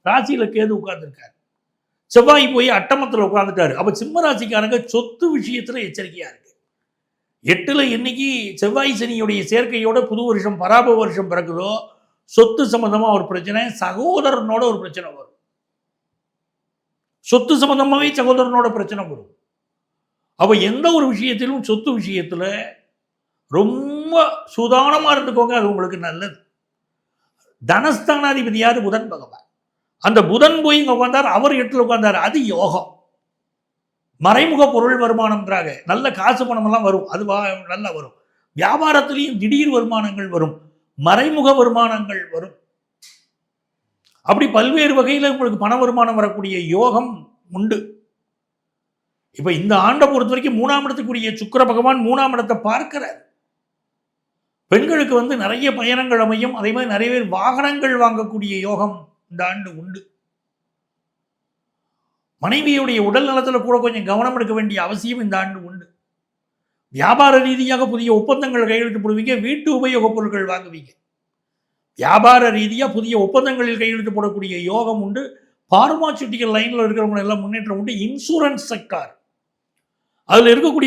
ராசியில கேது உட்கார்ந்துருக்காரு. செவ்வாய் போய் அட்டமத்தில் உட்கார்ந்துட்டாரு. அப்ப சிம்ம ராசிக்காரங்க சொத்து விஷயத்துல எச்சரிக்கையா இருக்கு. 8ல என்னைக்கு செவ்வாய் சனியுடைய சேர்க்கையோட புது வருஷம் பராப வருஷம் பிறகுதோ, சொத்து சம்பந்தமா ஒரு பிரச்சனை, சகோதரனோட ஒரு பிரச்சனை வரும். சொத்து சம்பந்தமாவே சகோதரனோட பிரச்சனை வரும். அப்ப எந்த ஒரு விஷயத்திலும் சொத்து விஷயத்துல ரொம்ப சூதானமா இருந்துக்கோங்க, அது உங்களுக்கு நல்லது. தனஸ்தானாதிபதி யாரு? புதன் பகவான். அந்த புதன் போய் இங்க உட்கார்ந்தார், அவர் 8ல உட்கார்ந்தார், அது யோகம். மறைமுக பொருள் வருமானம்ன்றாங்க. நல்ல காசு பணம் எல்லாம் வரும், அது நல்லா வரும். வியாபாரத்திலையும் திடீர் வருமானங்கள் வரும், மறைமுக வருமானங்கள் வரும். அப்படி பல்வேறு வகையில் உங்களுக்கு பண வருமானம் வரக்கூடிய யோகம் உண்டு. இப்ப இந்த ஆண்டை பொறுத்த வரைக்கும் 3ஆம் இடத்துக்குரிய சுக்கிர பகவான் 3ஆம் இடத்தை பார்க்கிறார். பெண்களுக்கு நிறைய பயணங்கள் அமையும். அதே மாதிரி நிறைய பேர் வாகனங்கள் வாங்கக்கூடிய யோகம் இந்த ஆண்டு உண்டு. மனைவியுடைய உடல் நலத்தில் கூட கொஞ்சம் கவனம் எடுக்க வேண்டிய அவசியம் இந்த ஆண்டு உண்டு. வியாபார ரீதியாக புதிய ஒப்பந்தங்கள் கையெழுத்து போடுவீங்க, வீட்டு உபயோகப் பொருட்கள் வாங்குவீங்க. வியாபார ரீதியாக புதிய ஒப்பந்தங்களில் கையெழுத்து போடக்கூடிய யோகம் உண்டு. பார்மாசூட்டிக்கல் லைனில் இருக்கிறவங்க எல்லாம் முன்னேற்றம் உண்டு. இன்சூரன்ஸ் செக்டார் அதில் இருக்கக்கூடிய